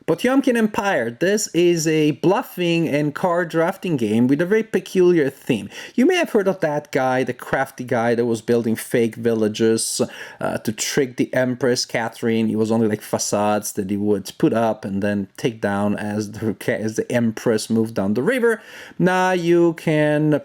Potemkin Empire. This is a bluffing and card drafting game with a very peculiar theme. You may have heard of that guy, the crafty guy that was building fake villages to trick the Empress Catherine. It was only like facades that he would put up and then take down as the Empress moved down the river. Now you can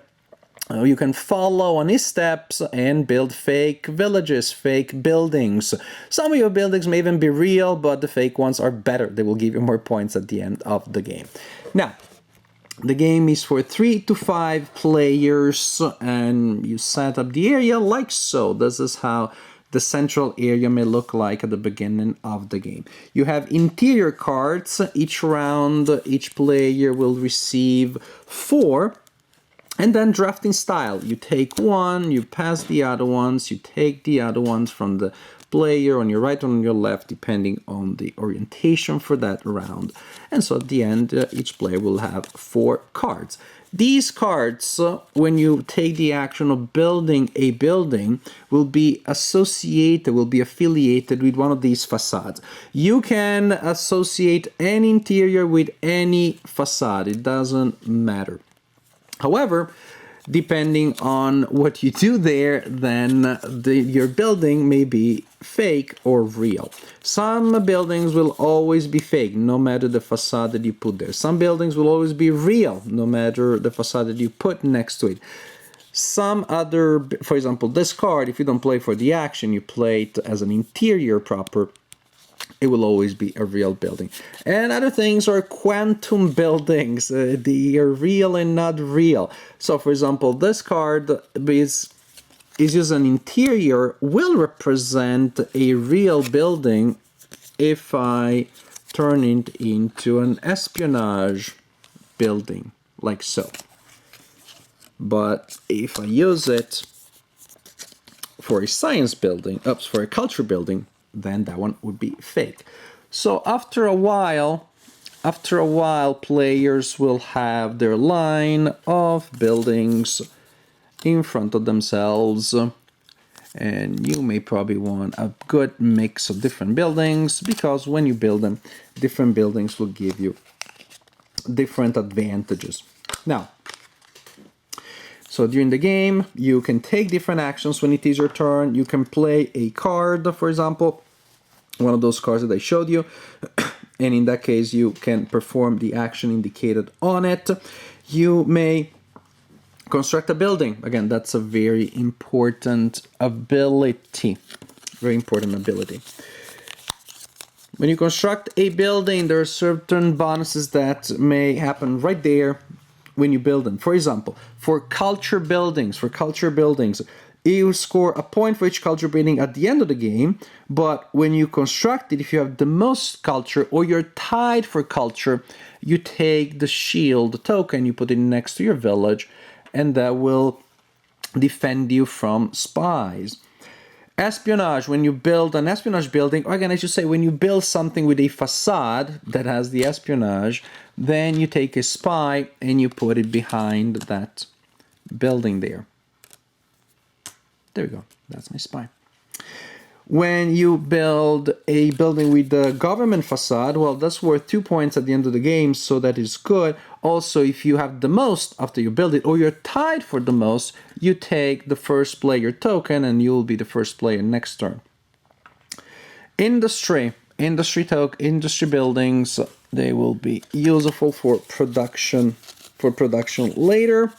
follow on his steps and build fake villages, fake buildings. Some of your buildings may even be real, but the fake ones are better. They will give you more points at the end of the game. Now, the game is for 3 to 5 players, and you set up the area like so. This is how the central area may look like at the beginning of the game. You have interior cards. Each round, each player will receive 4. And then drafting style, you take one, you pass the other ones, you take the other ones from the player on your right or on your left, depending on the orientation for that round. And so at the end, each player will have 4 cards. These cards, when you take the action of building a building, will be associated, will be affiliated with one of these facades. You can associate any interior with any facade, it doesn't matter. However, depending on what you do there, then your building may be fake or real. Some buildings will always be fake, no matter the facade that you put there. Some buildings will always be real, no matter the facade that you put next to it. Some other, for example, this card, if you don't play for the action, you play it as an interior proper, it will always be a real building. And other things are quantum buildings. They are real and not real. So, for example, this card is just an interior, will represent a real building if I turn it into an espionage building, like so. But if I use it for a science building, for a culture building, then that one would be fake. So after a while, players will have their line of buildings in front of themselves, and you may probably want a good mix of different buildings, because when you build them, different buildings will give you different advantages. Now, so during the game, you can take different actions when it is your turn. You can play a card, for example, one of those cards that I showed you. And in that case, you can perform the action indicated on it. You may construct a building. Again, that's a very important ability. Very important ability. When you construct a building, there are certain bonuses that may happen right there when you build them. For example, for culture buildings, you score a point for each culture building at the end of the game, but when you construct it, if you have the most culture or you're tied for culture, you take the shield token, you put it next to your village, and that will defend you from spies. Espionage, when you build an espionage building, or again, I should say, when you build something with a facade that has the espionage, then you take a spy and you put it behind that building there. There we go, that's my spy. When you build a building with the government facade, well, that's worth 2 points at the end of the game, so that is good. Also, if you have the most after you build it, or you're tied for the most, you take the first player token and you'll be the first player next turn. Industry buildings, they will be useful for production later.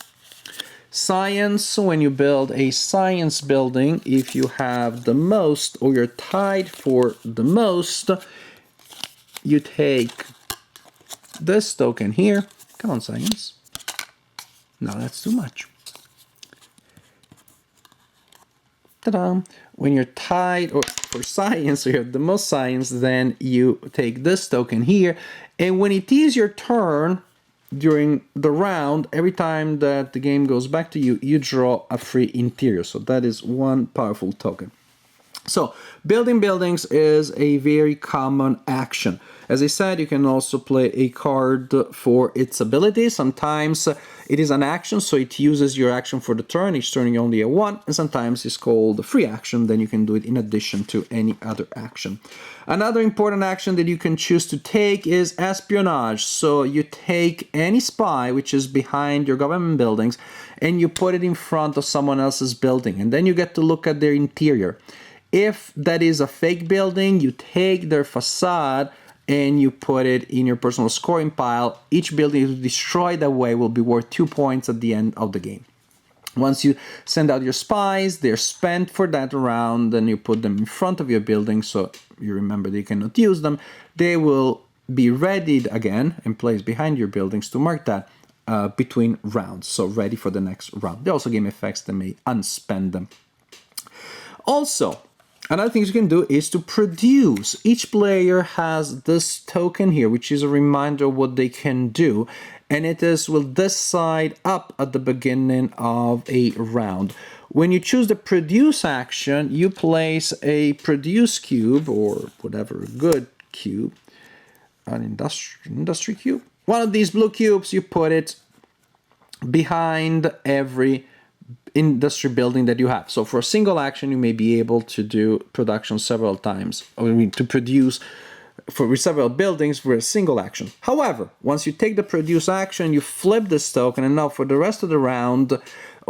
Science, when you build a science building, if you have the most or you're tied for the most, you take this token here. Come on, science. No, that's too much. Ta-da! When you're tied or for science, or you have the most science, then you take this token here. And when it is your turn, during the round, every time that the game goes back to you, you draw a free interior. So that is one powerful token. So, building buildings is a very common action. As I said, you can also play a card for its ability. Sometimes it is an action, so it uses your action for the turn. Each turn you only have one, and sometimes it's called a free action. Then you can do it in addition to any other action. Another important action that you can choose to take is espionage. So you take any spy which is behind your government buildings and you put it in front of someone else's building, and then you get to look at their interior. If that is a fake building, you take their facade and you put it in your personal scoring pile. Each building you destroy that way will be worth 2 points at the end of the game. Once you send out your spies, they're spent for that round, and you put them in front of your building so you remember that you cannot use them. They will be readied again and placed behind your buildings to mark that between rounds, so ready for the next round. There are also game effects that may unspend them. Also, another thing you can do is to produce. Each player has this token here, which is a reminder of what they can do, and it will decide up at the beginning of a round. When you choose the produce action, you place a produce cube, or whatever, good cube, an industry cube. One of these blue cubes, you put it behind every industry building that you have. So for a single action, you may be able to do production several times, to produce for several buildings for a single action. However, once you take the produce action, you flip this token, and now for the rest of the round,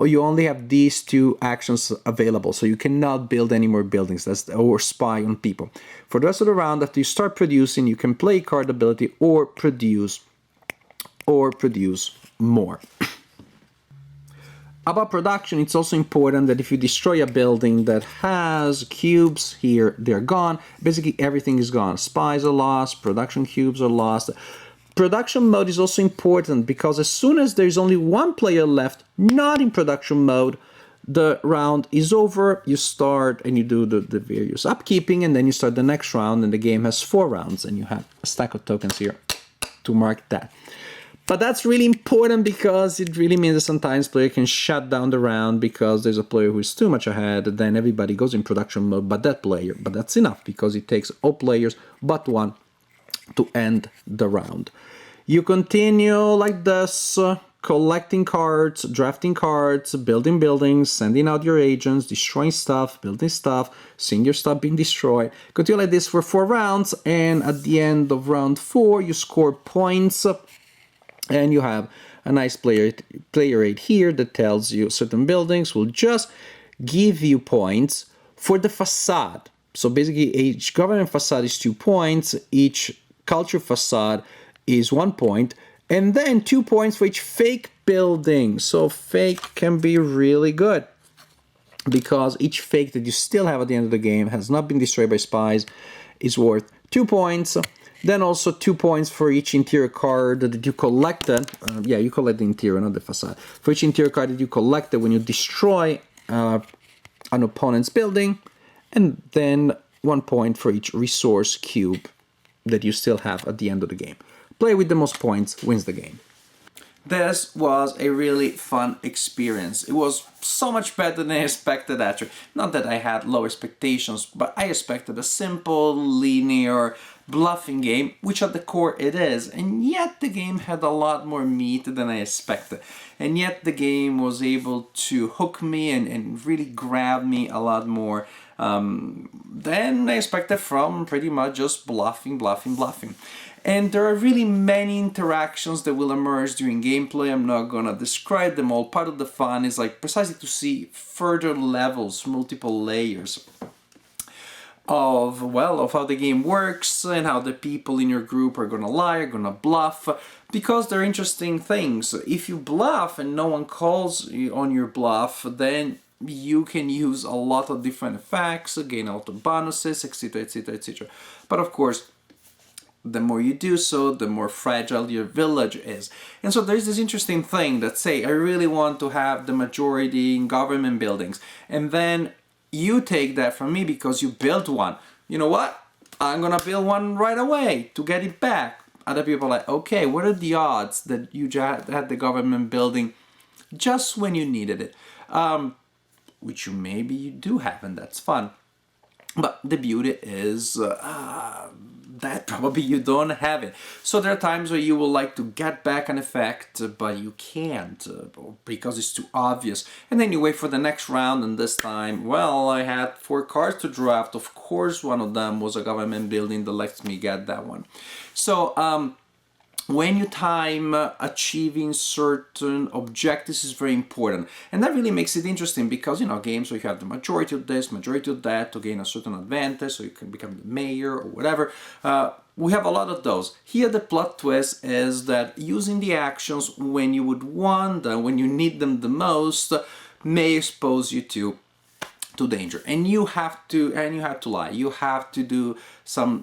you only have these two actions available. So you cannot build any more buildings or spy on people. For the rest of the round, after you start producing, you can play card ability or produce more. About production, it's also important that if you destroy a building that has cubes here, they're gone. Basically, everything is gone. Spies are lost, production cubes are lost. Production mode is also important because as soon as there's only one player left not in production mode, the round is over. You start and you do the various upkeeping, and then you start the next round, and the game has 4 rounds, and you have a stack of tokens here to mark that. But that's really important because it really means that sometimes player can shut down the round because there's a player who is too much ahead, then everybody goes in production mode but that player. But that's enough because it takes all players but one to end the round. You continue like this, collecting cards, drafting cards, building buildings, sending out your agents, destroying stuff, building stuff, seeing your stuff being destroyed. Continue like this for 4 rounds, and at the end of round 4 you score points. And you have a nice player rate here that tells you certain buildings will just give you points for the facade. So basically, each government facade is 2 points, each culture facade is 1 point, and then 2 points for each fake building. So fake can be really good because each fake that you still have at the end of the game has not been destroyed by spies is worth 2 points. Then also 2 points for each interior card that you collected. You collect the interior, not the facade. For each interior card that you collected when you destroy an opponent's building. And then 1 point for each resource cube that you still have at the end of the game. Play with the most points wins the game. This was a really fun experience. It was so much better than I expected, actually. Not that I had low expectations, but I expected a simple, linear bluffing game, which at the core it is, and yet the game had a lot more meat than I expected. And yet the game was able to hook me and really grab me a lot more than I expected from pretty much just bluffing. And there are really many interactions that will emerge during gameplay. I'm not gonna describe them all. Part of the fun is like precisely to see further levels, multiple layers of how the game works and how the people in your group are gonna lie, are gonna bluff, because they're interesting things. If you bluff and no one calls on your bluff, then you can use a lot of different effects, gain a lot of bonuses, etc, etc, etc. But of course, the more you do so, the more fragile your village is. And so there's this interesting thing that say, I really want to have the majority in government buildings, and then you take that from me because you built one. You know what? I'm gonna build one right away to get it back. Other people are like, okay, what are the odds that you had the government building just when you needed it? Which maybe you do have, and that's fun. But the beauty is that probably you don't have it. So there are times where you will like to get back an effect, but you can't because it's too obvious. And then you wait for the next round, and this time, well, I had 4 cards to draft. Of course, one of them was a government building that lets me get that one. So when you time achieving certain objectives is very important, and that really makes it interesting because, you know, games where you have the majority of this, majority of that to gain a certain advantage, so you can become the mayor or whatever. We have a lot of those. Here the plot twist is that using the actions when you would want them, when you need them the most, may expose you to danger, and you have to lie. You have to do some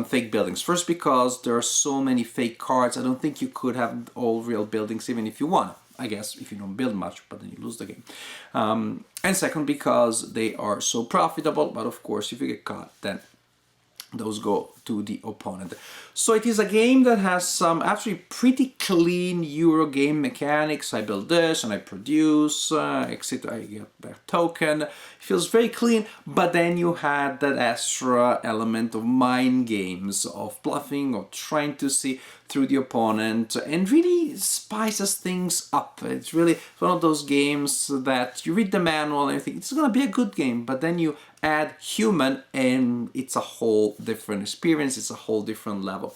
fake buildings. First, because there are so many fake cards, I don't think you could have all real buildings even if you want. I guess if you don't build much, but then you lose the game. And second, because they are so profitable. But of course, if you get caught, then those go to the opponent. So it is a game that has some actually pretty clean Euro game mechanics. I build this and I produce, etc. I get a token. It feels very clean, but then you had that extra element of mind games, of bluffing, of trying to see through the opponent, and really spices things up. It's really one of those games that you read the manual and you think it's gonna be a good game, but then you add human and it's a whole different experience, it's a whole different level.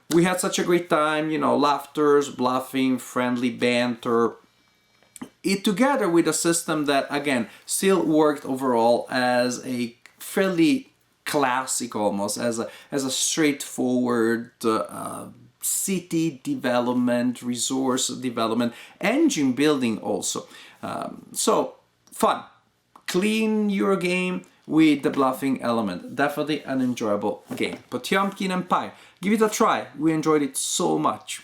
We had such a great time, you know, laughters, bluffing, friendly banter, it together with a system that again still worked overall as a fairly classic, almost as a straightforward city development, resource development, engine building also. So fun, clean Euro game with the bluffing element. Definitely an enjoyable game. Potemkin Empire, give it a try. We enjoyed it so much.